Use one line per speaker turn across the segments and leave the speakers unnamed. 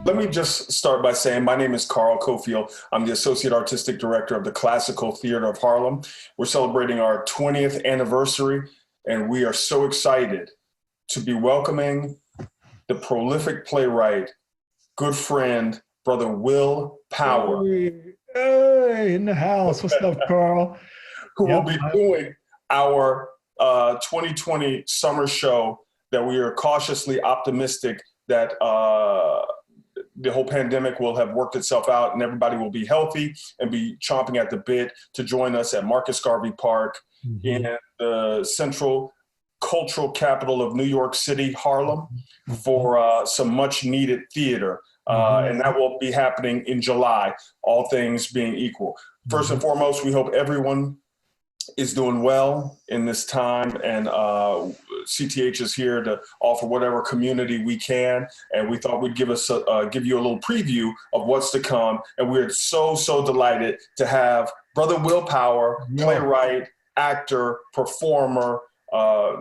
Let me just start by saying my name is Carl Cofield. I'm the Associate Artistic Director of the Classical Theater of Harlem. We're celebrating our 20th anniversary, and we are so excited to be welcoming the prolific playwright, good friend, Brother Will Power,
Hey, in the house. What's up, Carl?
who will
Yep.
be doing our 2020 summer show that we are cautiously optimistic that the whole pandemic will have worked itself out and everybody will be healthy and be chomping at the bit to join us at Marcus Garvey Park in the central cultural capital of New York City, Harlem, for some much needed theater. And that will be happening in July, all things being equal. First and foremost, we hope everyone is doing well in this time, and CTH is here to offer whatever community we can. And we thought we'd give you a little preview of what's to come. And we're so delighted to have Brother Willpower, playwright, actor, performer,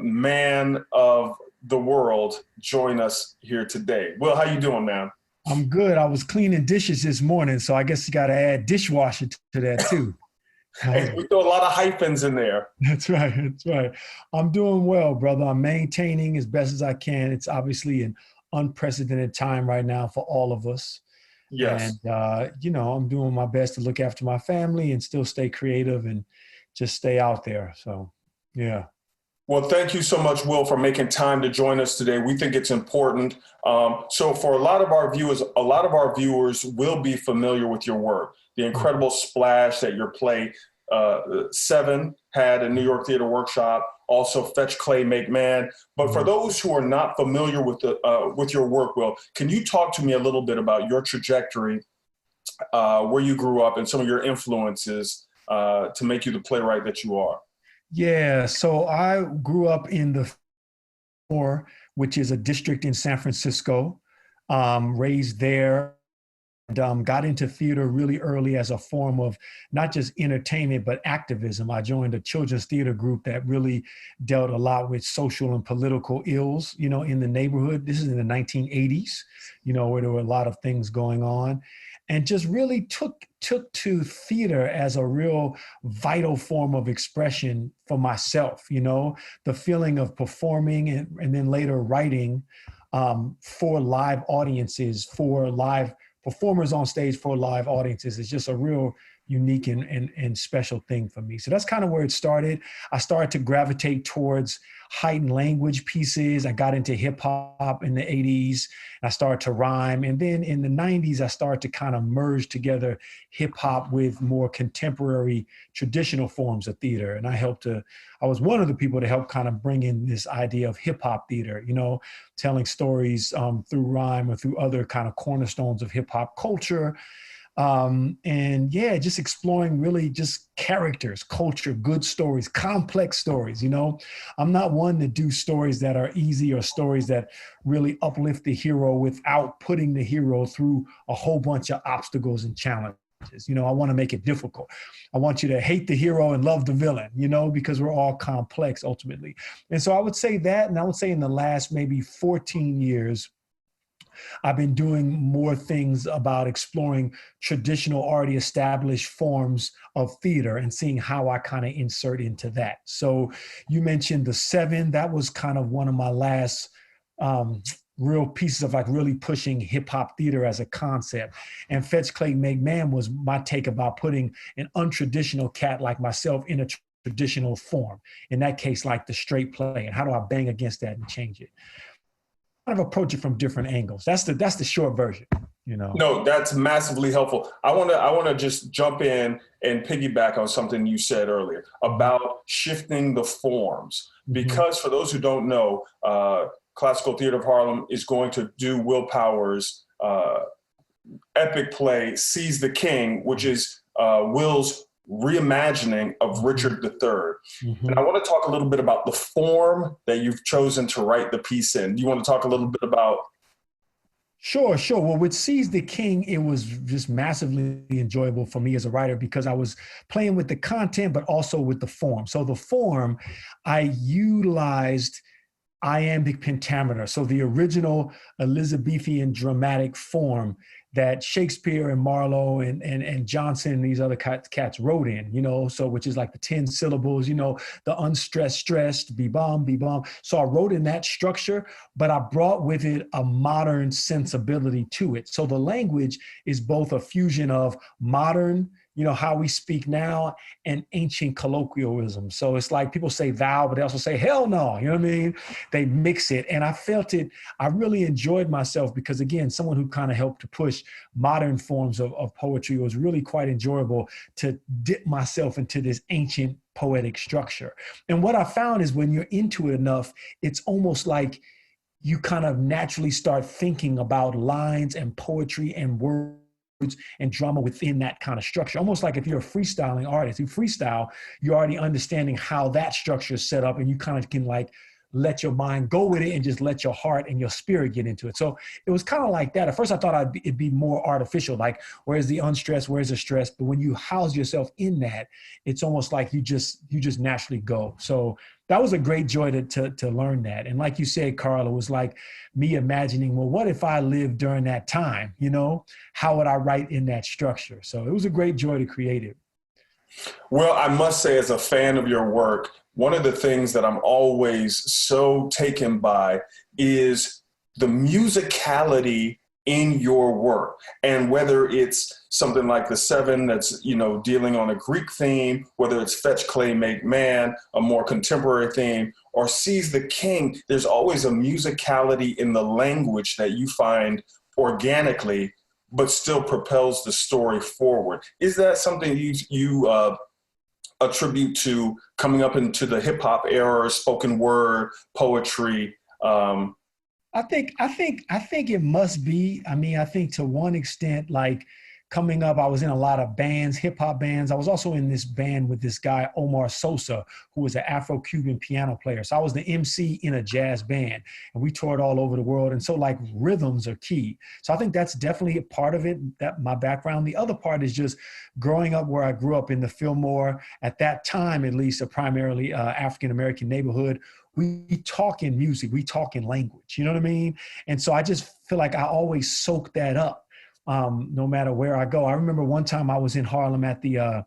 man of the world, join us here today. Will, how you doing, man?
I'm good. I was cleaning dishes this morning, so I guess you got to add dishwasher to that too.
Hey, we throw a lot of hyphens in there.
That's right. That's right. I'm doing well, brother. I'm maintaining as best as I can. It's obviously an unprecedented time right now for all of us.
Yes.
And, I'm doing my best to look after my family and still stay creative and just stay out there. So, yeah.
Well, thank you so much, Will, for making time to join us today. We think it's important. So for a lot of our viewers will be familiar with your work, the incredible splash that your play, Seven, had a New York Theater Workshop, also Fetch Clay, Make Man. But for those who are not familiar with your work, Will, can you talk to me a little bit about your trajectory, where you grew up, and some of your influences to make you the playwright that you are?
Yeah, so I grew up in the which is a district in San Francisco, raised there, and got into theater really early as a form of not just entertainment, but activism. I joined a children's theater group that really dealt a lot with social and political ills, in the neighborhood. This is in the 1980s, where there were a lot of things going on. And just really took to theater as a real vital form of expression for myself, the feeling of performing and then later writing for live audiences, for live performers on stage for live audiences is just a real unique and special thing for me. So that's kind of where it started. I started to gravitate towards heightened language pieces. I got into hip hop in the 80s. I started to rhyme. And then in the 90s, I started to kind of merge together hip hop with more contemporary traditional forms of theater. And I was one of the people to help kind of bring in this idea of hip hop theater, telling stories through rhyme or through other kind of cornerstones of hip hop culture. Just exploring really just characters, culture, good stories, complex stories. I'm not one to do stories that are easy or stories that really uplift the hero without putting the hero through a whole bunch of obstacles and challenges. I want to make it difficult. I want you to hate the hero and love the villain, because we're all complex ultimately. And so I would say that, and I would say in the last maybe 14 years, I've been doing more things about exploring traditional, already established forms of theater and seeing how I kind of insert into that. So you mentioned the Seven. That was kind of one of my last real pieces of like really pushing hip hop theater as a concept. And Fetch Clay Make Man was my take about putting an untraditional cat like myself in a traditional form. In that case, like the straight play. And how do I bang against that and change it? Kind of approach it from different angles. That's the short version,
No, that's massively helpful. I want to just jump in and piggyback on something you said earlier about shifting the forms. Because for those who don't know, Classical Theater of Harlem is going to do Willpowers' epic play Seize the King, which is Will's reimagining of Richard III. And I want to talk a little bit about the form that you've chosen to write the piece in. Do you want to talk a little bit about?
Sure. Well, with Seize the King, it was just massively enjoyable for me as a writer because I was playing with the content, but also with the form. So the form, I utilized iambic pentameter. So the original Elizabethan dramatic form that Shakespeare and Marlowe and Johnson and these other cats wrote in, so which is like the 10 syllables, the unstressed, stressed, be bomb. So I wrote in that structure, but I brought with it a modern sensibility to it. So the language is both a fusion of modern, how we speak now, and ancient colloquialism. So it's like people say thou, but they also say hell no, you know what I mean? They mix it. And I felt it, I really enjoyed myself because, again, someone who kind of helped to push modern forms of poetry, was really quite enjoyable to dip myself into this ancient poetic structure. And what I found is when you're into it enough, it's almost like you kind of naturally start thinking about lines and poetry and words and drama within that kind of structure. Almost like if you're a freestyling artist, you freestyle, you're already understanding how that structure is set up, and you kind of can like let your mind go with it and just let your heart and your spirit get into it. So it was kind of like that. At first I thought it'd be more artificial, like where's the unstressed, where's the stress? But when you house yourself in that, it's almost like you just naturally go. So that was a great joy to learn that. And like you said, Carl, it was like me imagining, well, what if I lived during that time? How would I write in that structure? So it was a great joy to create it.
Well, I must say, as a fan of your work, one of the things that I'm always so taken by is the musicality in your work. And whether it's something like the Seven that's, dealing on a Greek theme, whether it's Fetch Clay Make Man, a more contemporary theme, or Seize the King, there's always a musicality in the language that you find organically, but still propels the story forward. Is that something you attribute to coming up into the hip hop era, spoken word, poetry?
I think it must be. I mean, I think to one extent, like coming up, I was in a lot of bands, hip hop bands. I was also in this band with this guy, Omar Sosa, who was an Afro-Cuban piano player. So I was the MC in a jazz band, and we toured all over the world. And so like rhythms are key. So I think that's definitely a part of it, that my background. The other part is just growing up where I grew up in the Fillmore, at that time, at least a primarily African-American neighborhood. We talk in music, we talk in language, you know what I mean? And so I just feel like I always soak that up. No matter where I go. I remember one time I was in Harlem at the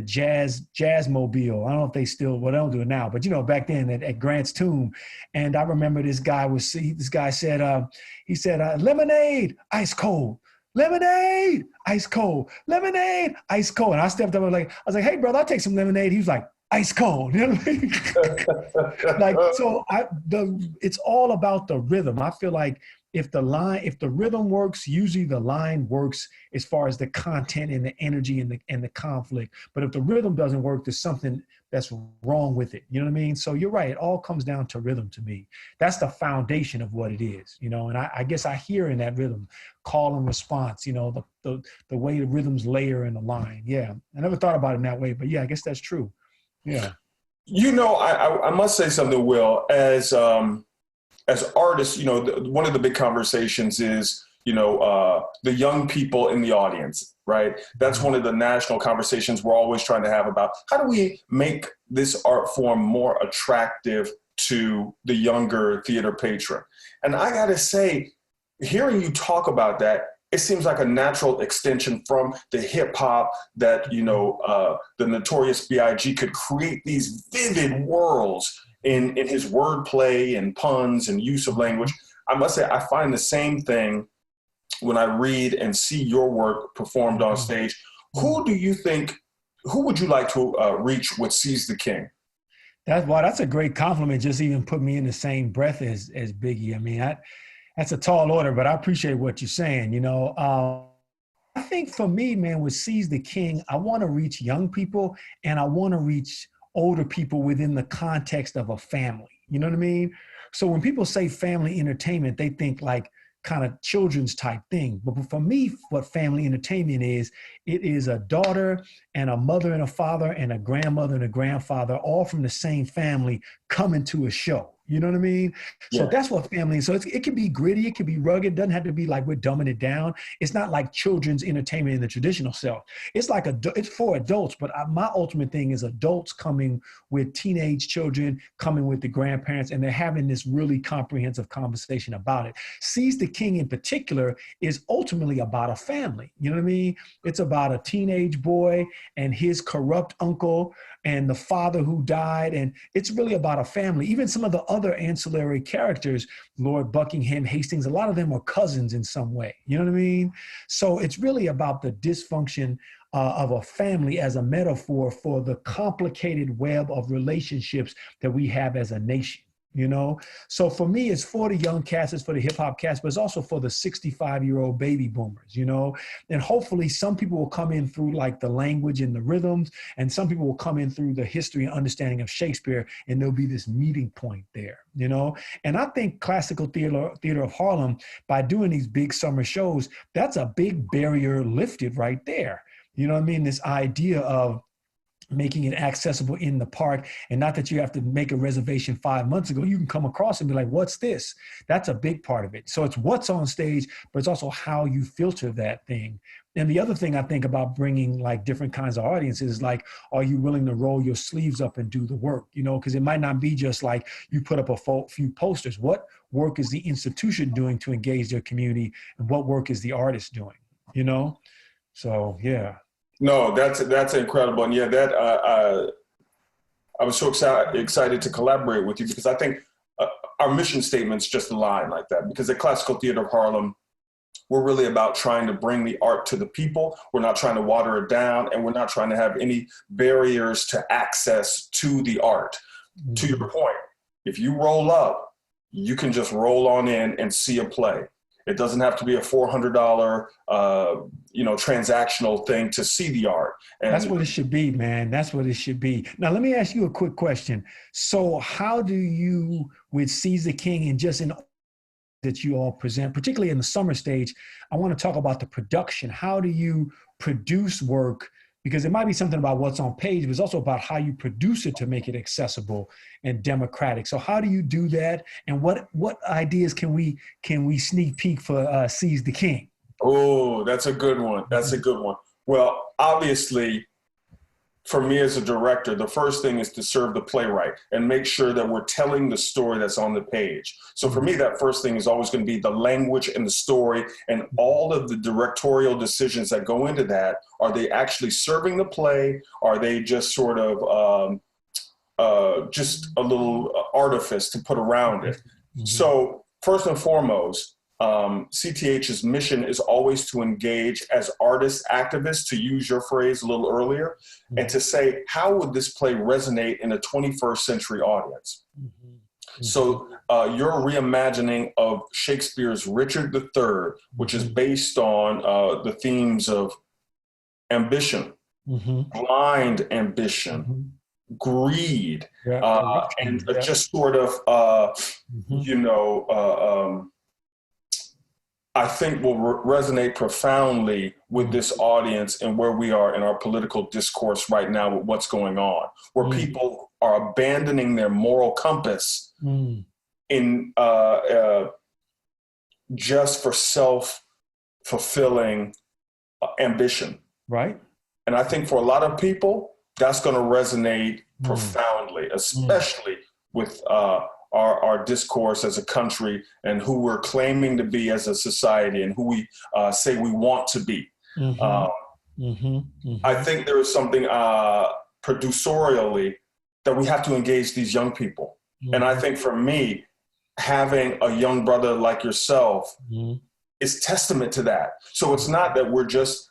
Jazz Mobile. I don't know if they still, well, they don't do it now, but back then at Grant's Tomb. And I remember this guy said, he said, lemonade, ice cold. Lemonade, ice cold. Lemonade, ice cold. And I stepped up and I was like, hey brother, I'll take some lemonade. He was like, ice cold. You know what I mean? It's all about the rhythm. I feel like if the rhythm works, usually the line works as far as the content and the energy and the conflict. But if the rhythm doesn't work, there's something that's wrong with it. You know what I mean? So you're right. It all comes down to rhythm to me. That's the foundation of what it is, and I guess I hear in that rhythm, call and response, the way the rhythms layer in the line. Yeah. I never thought about it in that way, but yeah, I guess that's true. Yeah.
I must say something, Will, as artists, one of the big conversations is, the young people in the audience, right? That's one of the national conversations we're always trying to have about how do we make this art form more attractive to the younger theater patron. And I got to say, hearing you talk about that, it seems like a natural extension from the hip hop that, the Notorious B.I.G. could create these vivid worlds in his wordplay and puns and use of language. I must say, I find the same thing when I read and see your work performed on stage. Who would you like to reach with Seize the King?
That's a great compliment. Just even put me in the same breath as Biggie. I mean, that's a tall order, but I appreciate what you're saying. I think for me, man, with Seize the King, I want to reach young people and I want to reach older people within the context of a family. You know what I mean? So when people say family entertainment, they think like kind of children's type thing. But for me, what family entertainment is, it is a daughter and a mother and a father and a grandmother and a grandfather, all from the same family coming to a show. You know what I mean? So
Yeah.
that's what family is. So it can be gritty, it can be rugged. It doesn't have to be like we're dumbing it down. It's not like children's entertainment in the traditional sense. It's like it's for adults, but my ultimate thing is adults coming with teenage children, coming with the grandparents, and they're having this really comprehensive conversation about it. Seize the King in particular is ultimately about a family. You know what I mean? It's about a teenage boy and his corrupt uncle and the father who died. And it's really about a family. Even some of the other ancillary characters, Lord Buckingham, Hastings, a lot of them are cousins in some way. You know what I mean? So it's really about the dysfunction of a family as a metaphor for the complicated web of relationships that we have as a nation. You know, so for me, it's for the young cast, it's for the hip hop cast, but it's also for the 65-year-old baby boomers, you know, and hopefully some people will come in through like the language and the rhythms, and some people will come in through the history and understanding of Shakespeare, and there'll be this meeting point there, you know. And I think classical theater of Harlem, by doing these big summer shows, that's a big barrier lifted right there. You know what I mean? This idea of making it accessible in the park, and not that you have to make a reservation 5 months ago. You can come across and be like, what's this? That's a big part of it. So it's what's on stage, but it's also how you filter that thing. And the other thing I think about bringing like different kinds of audiences is like, are you willing to roll your sleeves up and do the work? You know, because it might not be just like you put up a few posters. What work is the institution doing to engage their community, and what work is the artist doing? You know, so yeah.
No, that's incredible, and yeah, that I was so excited to collaborate with you, because I think our mission statements just align like that. Because at Classical Theater of Harlem, we're really about trying to bring the art to the people. We're not trying to water it down, and we're not trying to have any barriers to access to the art. Mm-hmm. To your point, if you roll up, you can just roll on in and see a play. It doesn't have to be a $400, transactional thing to see the art. And
that's what it should be, man. That's what it should be. Now, let me ask you a quick question. So how do you, with Seize the King and just in that you all present, particularly in the summer stage, I want to talk about the production. How do you produce work? Because it might be something about what's on page, but it's also about how you produce it to make it accessible and democratic. So how do you do that? And what ideas can we sneak peek for Seize the King?
Oh, that's a good one. That's a good one. Well, obviously, for me as a director, the first thing is to serve the playwright and make sure that we're telling the story that's on the page. So for me, that first thing is always going to be the language and the story, and all of the directorial decisions that go into that. Are they actually serving the play? Are they just sort of just a little artifice to put around it? Mm-hmm. So first and foremost, CTH's mission is always to engage as artists, activists, to use your phrase a little earlier, mm-hmm. and to say, how would this play resonate in a 21st century audience? Mm-hmm. Mm-hmm. So your reimagining of Shakespeare's Richard III, which is based on the themes of ambition, mm-hmm. blind ambition, mm-hmm. greed, and just sort of, mm-hmm. I think will resonate profoundly with this audience and where we are in our political discourse right now with what's going on, where people are abandoning their moral compass in just for self-fulfilling ambition.
Right.
And I think for a lot of people, that's going to resonate profoundly, especially with our discourse as a country and who we're claiming to be as a society and who we say we want to be. Mm-hmm. I think there is something producerially that we have to engage these young people. Mm-hmm. And I think for me, having a young brother like yourself is testament to that. So it's not that we're just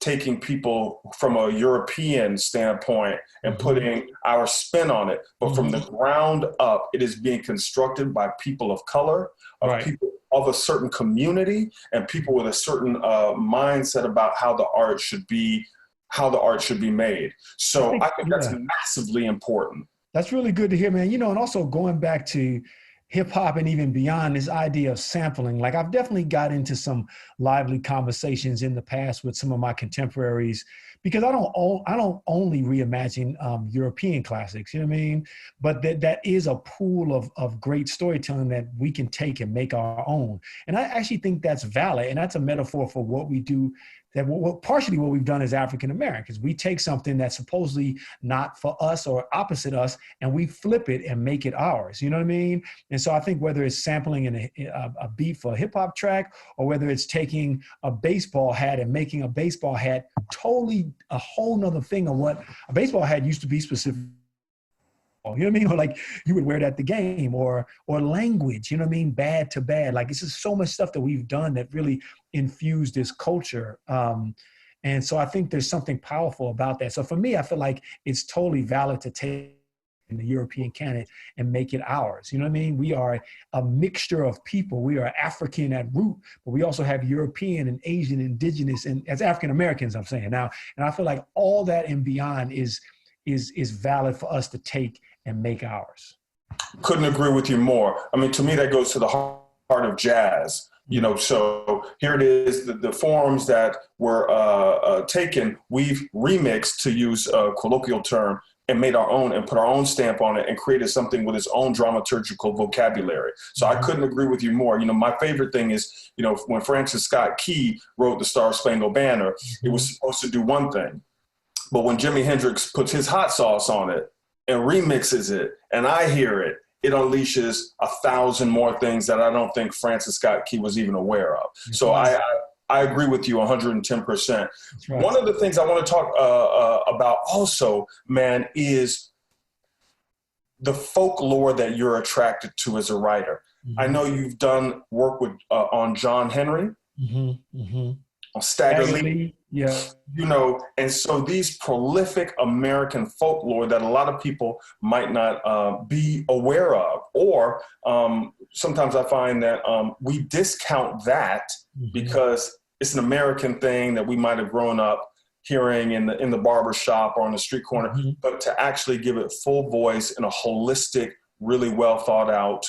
taking people from a European standpoint and putting our spin on it, but from the ground up, it is being constructed by people of color, of people of a certain community, and people with a certain mindset about how the art should be made. So I think that's massively important.
That's really good to hear, man. And also going back to hip hop and even beyond, this idea of sampling. Like I've definitely got into some lively conversations in the past with some of my contemporaries because I don't only reimagine European classics, you know what I mean? But that is a pool of great storytelling that we can take and make our own. And I actually think that's valid, and that's a metaphor for what we do. That partially what we've done as African Americans, we take something that's supposedly not for us or opposite us, and we flip it and make it ours. You know what I mean? And so I think whether it's sampling in a beat for a hip hop track, or whether it's taking a baseball hat and making a baseball hat totally a whole nother thing of what a baseball hat used to be specific. You know what I mean? Or like you would wear it at the game, or language, you know what I mean? Bad to bad. Like it's just so much stuff that we've done that really infused this culture. And so I think there's something powerful about that. So for me, I feel like it's totally valid to take in the European canon and make it ours. You know what I mean? We are a mixture of people. We are African at root, but we also have European and Asian, indigenous, and as African Americans, I'm saying now. And I feel like all that and beyond is valid for us to take and make ours.
Couldn't agree with you more. I mean, to me, that goes to the heart of jazz. You know, so here it is, the forms that were taken, we've remixed, to use a colloquial term, and made our own and put our own stamp on it and created something with its own dramaturgical vocabulary. So I couldn't agree with you more. You know, my favorite thing is, you know, when Francis Scott Key wrote the Star Spangled Banner, it was supposed to do one thing. But when Jimi Hendrix puts his hot sauce on it and remixes it, and I hear it, it unleashes 1,000 more things that I don't think Francis Scott Key was even aware of. So I agree with you 110%. Right. One of the things I want to talk about also, man, is the folklore that you're attracted to as a writer. Mm-hmm. I know you've done work with on John Henry, on Stagger Lee.
Yeah.
You know, and so these prolific American folklore that a lot of people might not be aware of, or sometimes I find that we discount that because it's an American thing that we might have grown up hearing in the barber shop or on the street corner, but to actually give it full voice in a holistic, really well thought out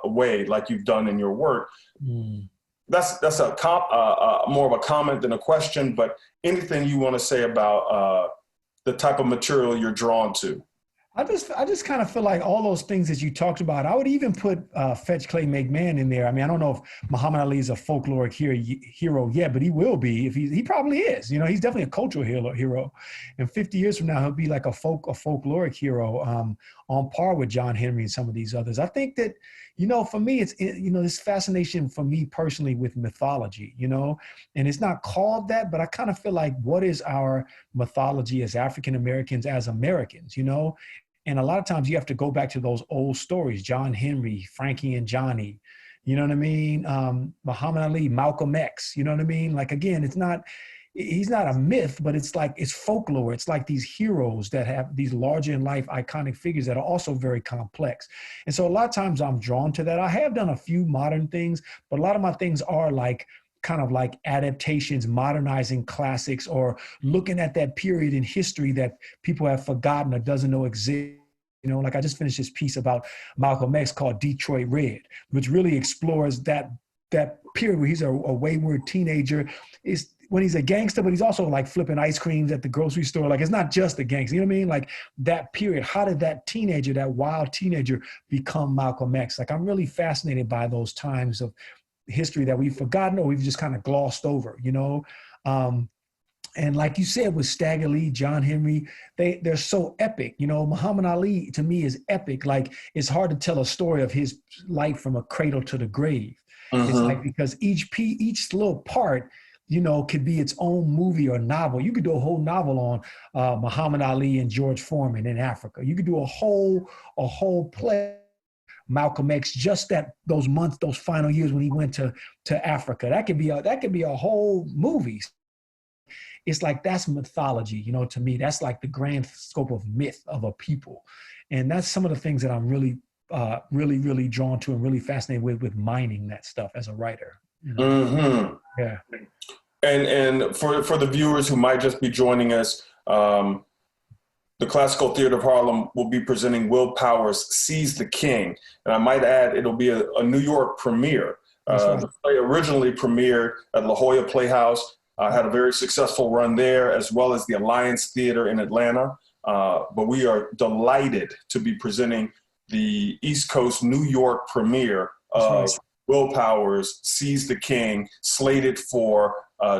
way, like you've done in your work. That's a more of a comment than a question, but anything you want to say about the type of material you're drawn to?
I just kind of feel like all those things that you talked about, I would even put Fetch Clay Make Man in there. I mean, I don't know if Muhammad Ali is a folkloric hero yet, but he will be. If he probably is. You know, he's definitely a cultural hero. And 50 years from now, he'll be like a folkloric hero on par with John Henry and some of these others. I think that, you know, for me, it's, you know, this fascination for me personally with mythology, you know, and it's not called that, but I kind of feel like, what is our mythology as African Americans, as Americans, you know? And a lot of times you have to go back to those old stories, John Henry, Frankie and Johnny, you know what I mean? Muhammad Ali, Malcolm X, you know what I mean? Like, again, he's not a myth, but it's like, it's folklore. It's like these heroes that have these larger in life iconic figures that are also very complex. And so a lot of times I'm drawn to that. I have done a few modern things, but a lot of my things are like, kind of like adaptations, modernizing classics, or looking at that period in history that people have forgotten or doesn't know exists. You know, like I just finished this piece about Malcolm X called Detroit Red, which really explores that period where he's a wayward teenager, is when he's a gangster, but he's also like flipping ice creams at the grocery store. Like, it's not just a gangster, you know what I mean? Like that period, how did that teenager, that wild teenager, become Malcolm X? Like, I'm really fascinated by those times of history that we've forgotten or we've just kind of glossed over, you know? And like you said, with Stagger Lee, John Henry, they're so epic. You know, Muhammad Ali to me is epic. Like, it's hard to tell a story of his life from a cradle to the grave. It's like, because each little part, you know, could be its own movie or novel. You could do a whole novel on Muhammad Ali and George Foreman in Africa. You could do a whole play, Malcolm X, just those months, those final years when he went to Africa. That could be a whole movie. It's like, that's mythology, you know, to me. That's like the grand scope of myth of a people. And that's some of the things that I'm really, really drawn to and really fascinated with mining that stuff as a writer. You know? Yeah.
And for the viewers who might just be joining us, the Classical Theater of Harlem will be presenting Willpowers' Seize the King. And I might add, it'll be a New York premiere. Right. The play originally premiered at La Jolla Playhouse. I had a very successful run there, as well as the Alliance Theater in Atlanta. But we are delighted to be presenting the East Coast New York premiere of Willpowers, Seize the King, slated for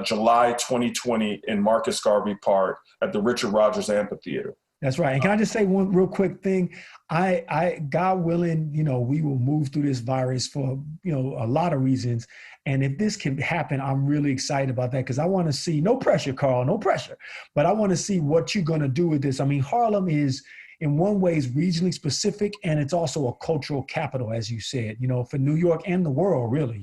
July 2020 in Marcus Garvey Park at the Richard Rodgers Amphitheater.
That's right. And can I just say one real quick thing? God willing, we will move through this virus for, a lot of reasons. And if this can happen, I'm really excited about that because I want to see, no pressure, Carl, no pressure, but I want to see what you're going to do with this. I mean, Harlem is in one way is regionally specific, and it's also a cultural capital, as you said, for New York and the world, really,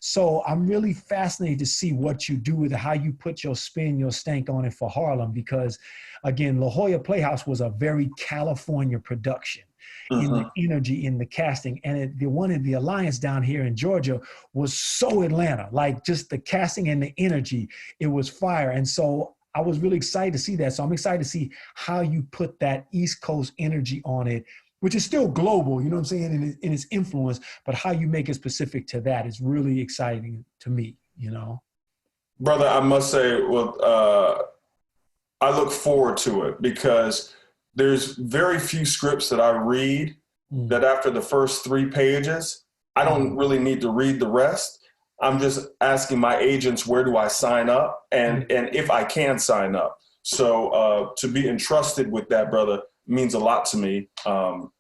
So I'm really fascinated to see what you do with it, how you put your spin, your stank on it for Harlem, because again, La Jolla Playhouse was a very California production in the energy, in the casting. And the one in the Alliance down here in Georgia was so Atlanta, like just the casting and the energy, it was fire. And so I was really excited to see that. So I'm excited to see how you put that East Coast energy on it, which is still global, you know what I'm saying, in its influence, but how you make it specific to that is really exciting to me,
Brother, I must say, I look forward to it because there's very few scripts that I read that after the first 3 pages, I don't really need to read the rest. I'm just asking my agents, where do I sign up? And if I can sign up. So to be entrusted with that, brother, means a lot to me. For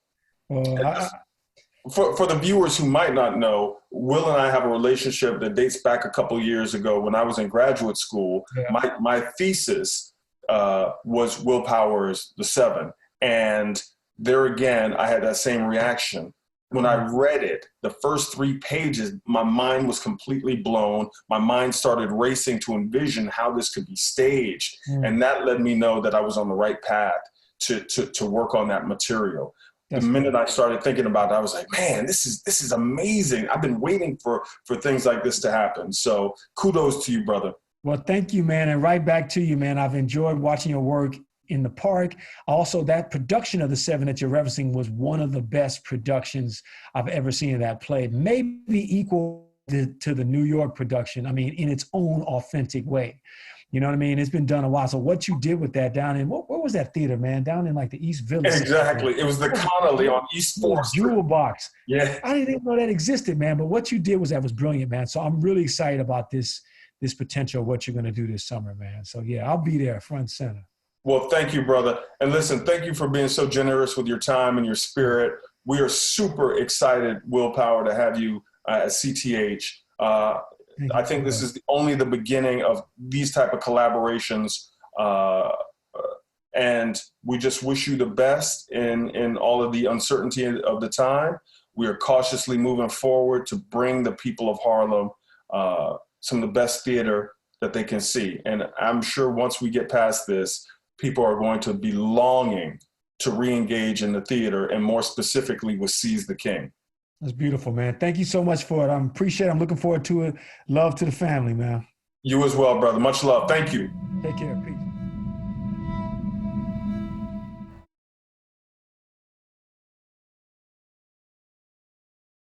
the viewers who might not know, Will and I have a relationship that dates back a couple of years ago when I was in graduate school. Yeah. My thesis was Willpowers, the 7. And there again, I had that same reaction. When I read it, the first 3 pages, my mind was completely blown. My mind started racing to envision how this could be staged. And that let me know that I was on the right path to work on that material. The minute I started thinking about it, I was like, man, this is amazing. I've been waiting for things like this to happen. So kudos to you, brother.
Well, thank you, man. And right back to you, man. I've enjoyed watching your work in the park. Also, that production of the 7 that you're referencing was one of the best productions I've ever seen of that play. Maybe equal to the New York production. I mean, in its own authentic way. You know what I mean? It's been done a while. So what you did with that down in, what was that theater, man? Down in like the East Village.
Exactly. It was the Connolly on East 4th Street.
Jewel box.
Yeah.
I didn't even know that existed, man. But what you did was brilliant, man. So I'm really excited about this potential, what you're going to do this summer, man. So yeah, I'll be there front and center.
Well, thank you, brother. And listen, thank you for being so generous with your time and your spirit. We are super excited, Willpower, to have you at CTH. I think this is only the beginning of these type of collaborations. And we just wish you the best in all of the uncertainty of the time. We are cautiously moving forward to bring the people of Harlem some of the best theater that they can see. And I'm sure once we get past this, people are going to be longing to re-engage in the theater, and more specifically with Seize the King.
That's beautiful, man. Thank you so much for it. I appreciate it. I'm looking forward to it. Love to the family, man.
You as well, brother. Much love. Thank you.
Take care. Peace.